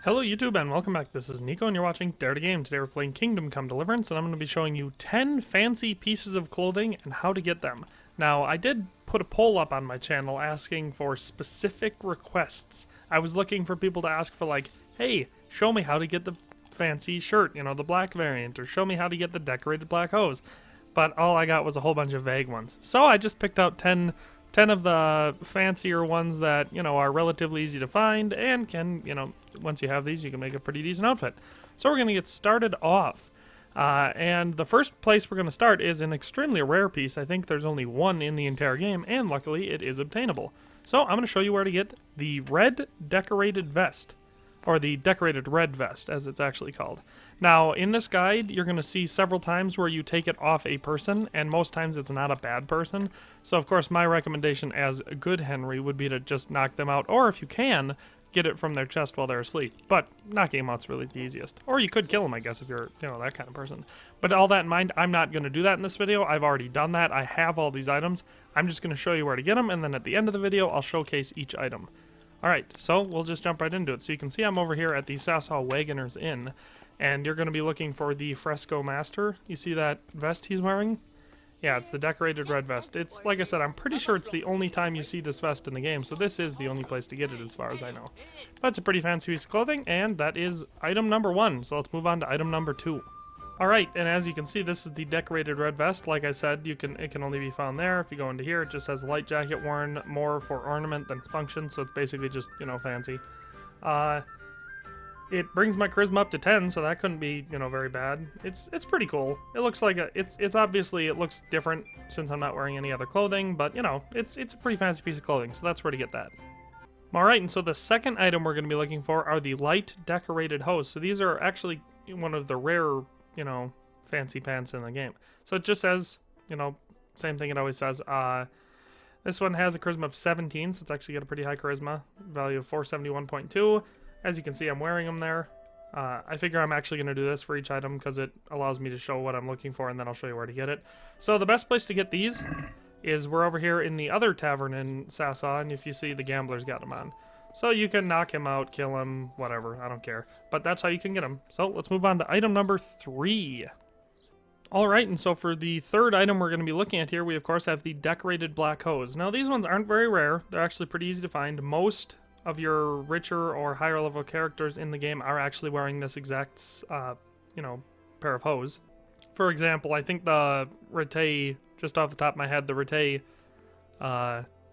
Hello YouTube and welcome back. This is Nico and you're watching Dare to Game. Today we're playing Kingdom Come Deliverance and I'm going to be showing you 10 fancy pieces of clothing and how to get them. Now I did put a poll up on my channel asking for specific requests. I was looking for people to ask for like, hey, show me how to get the fancy shirt, you know, the black variant, or show me how to get the decorated black hose. But all I got was a whole bunch of vague ones. So I just picked out 10 of the fancier ones that, you know, are relatively easy to find and can, you know, once you have these, you can make a pretty decent outfit. So we're going to get started off. And the first place we're going to start is an extremely rare piece. I think there's only one in the entire game, and luckily it is obtainable. So I'm going to show you where to get the red decorated vest, or the decorated red vest, as it's actually called. Now, in this guide, you're going to see several times where you take it off a person, and most times it's not a bad person. So, of course, my recommendation as a good Henry would be to just knock them out, or if you can, get it from their chest while they're asleep. But knocking them out's really the easiest. Or you could kill them, I guess, if you're, you know, that kind of person. But all that in mind, I'm not going to do that in this video. I've already done that. I have all these items. I'm just going to show you where to get them, and then at the end of the video, I'll showcase each item. Alright, so we'll just jump right into it. So you can see I'm over here at the Sasau Wagoner's Inn, and you're going to be looking for the Fresco Master. You see that vest he's wearing? Yeah, it's the decorated red vest. It's, like I said, I'm pretty sure it's the only time you see this vest in the game, so this is the only place to get it as far as I know. But it's a pretty fancy piece of clothing, and that is item number 1, so let's move on to item number 2. Alright, and as you can see, this is the decorated red vest. Like I said, it can only be found there. If you go into here, it just says light jacket worn more for ornament than function, so it's basically just, you know, fancy. It brings my charisma up to 10, so that couldn't be, you know, very bad. It's pretty cool. It looks like it's obviously, it looks different since I'm not wearing any other clothing, but, you know, it's a pretty fancy piece of clothing, so that's where to get that. Alright, and so the second item we're going to be looking for are the light decorated hose. So these are actually one of the rare, you know, fancy pants in the game. So it just says, you know, same thing it always says. This one has a charisma of 17, so it's actually got a pretty high charisma, value of 471.2. As you can see, I'm wearing them there. I figure I'm actually going to do this for each item because it allows me to show what I'm looking for, and then I'll show you where to get it. So the best place to get these is we're over here in the other tavern in Sasau, and if you see, the gambler's got them on. So you can knock him out, kill him, whatever, I don't care. But that's how you can get him. So let's move on to item number 3. Alright, and so for the third item we're going to be looking at here, we of course have the decorated black hose. Now these ones aren't very rare, they're actually pretty easy to find. Most of your richer or higher level characters in the game are actually wearing this exact, you know, pair of hose. For example, I think the Rete, just off the top of my head, the Rete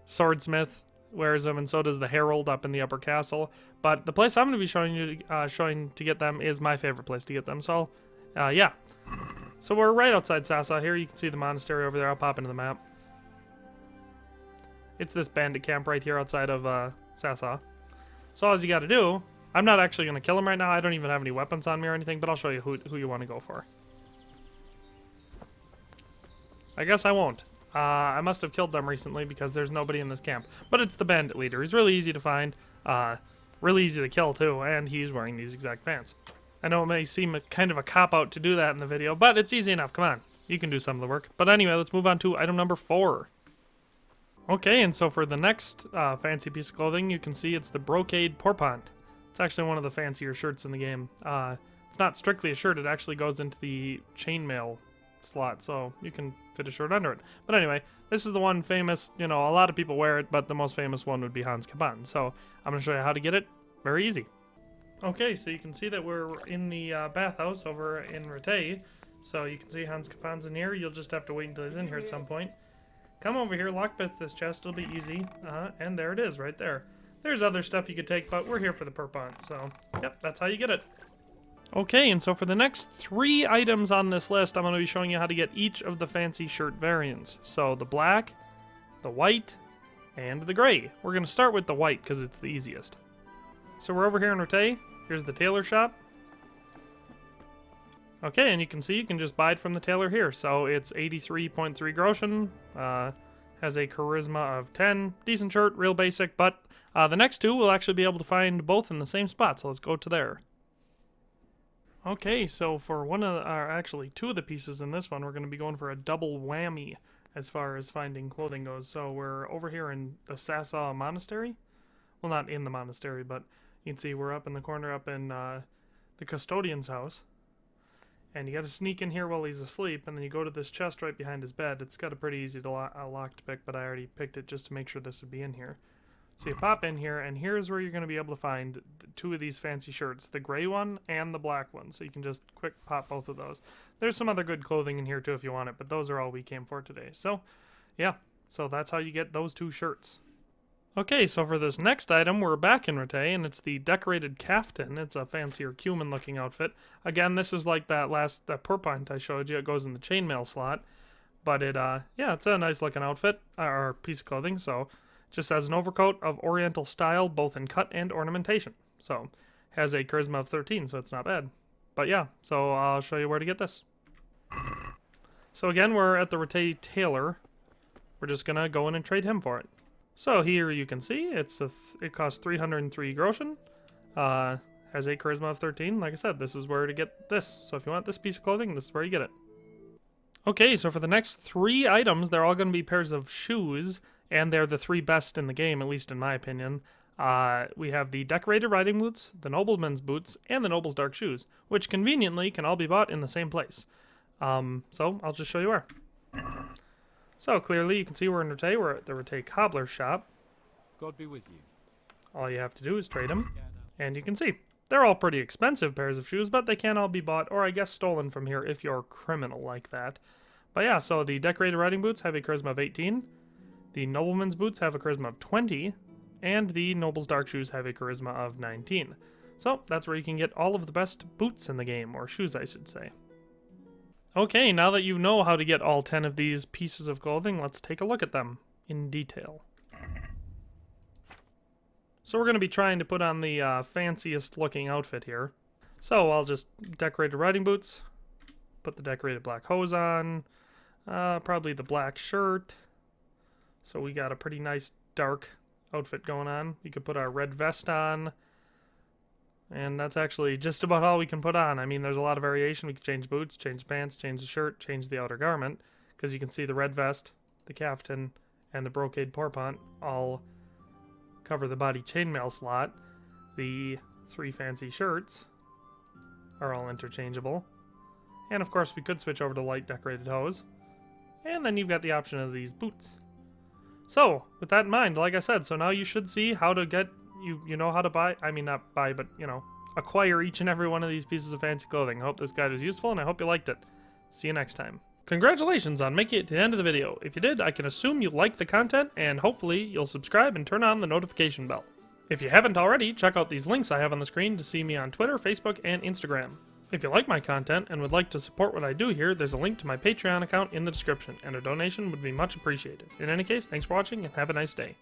swordsmith wears them, and so does the Herald up in the upper castle. But the place I'm going to be showing to get them is my favorite place to get them. So, yeah. So we're right outside Sasau here. You can see the monastery over there. I'll pop into the map. It's this bandit camp right here outside of Sasau. So all you got to do, I'm not actually going to kill him right now. I don't even have any weapons on me or anything, but I'll show you who you want to go for. I guess I won't. I must have killed them recently because there's nobody in this camp. But it's the bandit leader. He's really easy to find, really easy to kill too, and he's wearing these exact pants. I know it may seem kind of a cop-out to do that in the video, but it's easy enough. Come on, you can do some of the work. But anyway, let's move on to item number 4. Okay, and so for the next fancy piece of clothing, you can see it's the Brocade Pourpoint. It's actually one of the fancier shirts in the game. It's not strictly a shirt, it actually goes into the chainmail slot, so you can fit a shirt under it. But anyway, this is the one famous, you know, a lot of people wear it, but the most famous one would be Caftan. So I'm going to show you how to get it. Very easy. Okay, so you can see that we're in the bathhouse over in Rete. So you can see Cafan's in here. You'll just have to wait until he's in here at some point. Come over here, lockpick this chest, it'll be easy. And there it is, right there. There's other stuff you could take, but we're here for the Pourpoint, so yep, that's how you get it. Okay, and so for the next 3 items on this list, I'm going to be showing you how to get each of the fancy shirt variants. So the black, the white, and the gray. We're going to start with the white because it's the easiest. So we're over here in Rete. Here's the tailor shop. Okay, and you can see you can just buy it from the tailor here. So it's 83.3 groschen, has a charisma of 10, decent shirt, real basic, but the next 2 we'll actually be able to find both in the same spot, so let's go to there. Okay, so for actually 2 of the pieces in this one, we're going to be going for a double whammy as far as finding clothing goes. So we're over here in the Sasau Monastery. Well, not in the monastery, but You can see we're up in the corner up in the custodian's house. And you got to sneak in here while he's asleep, and then you go to this chest right behind his bed. It's got a pretty easy lock to pick, but I already picked it just to make sure this would be in here. So you pop in here, and here's where you're going to be able to find two of these fancy shirts, the gray one and the black one. So you can just quick pop both of those. There's some other good clothing in here too if you want it, but those are all we came for today. So yeah, so that's how you get those two shirts. Okay, so for this next item, we're back in Rete, and it's the decorated Caftan. It's a fancier cumin-looking outfit. Again, this is like that Pourpoint I showed you. It goes in the chainmail slot. But yeah, it's a nice-looking outfit, or piece of clothing, so just has an overcoat of oriental style, both in cut and ornamentation. So, has a charisma of 13, so it's not bad. But yeah, so I'll show you where to get this. So again, we're at the Rete tailor. We're just going to go in and trade him for it. So here you can see, it costs 303 groschen, has a charisma of 13. Like I said, this is where to get this. So if you want this piece of clothing, this is where you get it. Okay, so for the next 3 items, they're all going to be pairs of shoes, and they're the 3 best in the game, at least in my opinion. We have the decorated riding boots, the nobleman's boots, and the noble's dark shoes, which conveniently can all be bought in the same place. So I'll just show you where. So clearly you can see we're in Rete. We're at the Rete cobbler shop. God be with you. All you have to do is trade them, and you can see they're all pretty expensive pairs of shoes, but they can all be bought, or I guess stolen from here if you're criminal like that. But yeah, so the decorated riding boots have a charisma of 18, the nobleman's boots have a charisma of 20, and the noble's dark shoes have a charisma of 19. So that's where you can get all of the best boots in the game, or shoes I should say. Okay, now that you know how to get all 10 of these pieces of clothing, let's take a look at them in detail. So we're going to be trying to put on the fanciest looking outfit here. So I'll just decorate the riding boots, put the decorated black hose on, probably the black shirt. So we got a pretty nice dark outfit going on. We could put our red vest on. And that's actually just about all we can put on. I mean, there's a lot of variation. We can change boots, change pants, change the shirt, change the outer garment. Because you can see the red vest, the Caftan, and the Brocade Pourpoint all cover the body chainmail slot. The 3 fancy shirts are all interchangeable. And of course, we could switch over to light decorated hose. And then you've got the option of these boots. So, with that in mind, like I said, so now you should see how to get... You know how to buy, I mean not buy, but you know, acquire each and every one of these pieces of fancy clothing. I hope this guide was useful, and I hope you liked it. See you next time. Congratulations on making it to the end of the video. If you did, I can assume you liked the content, and hopefully you'll subscribe and turn on the notification bell. If you haven't already, check out these links I have on the screen to see me on Twitter, Facebook, and Instagram. If you like my content and would like to support what I do here, there's a link to my Patreon account in the description, and a donation would be much appreciated. In any case, thanks for watching, and have a nice day.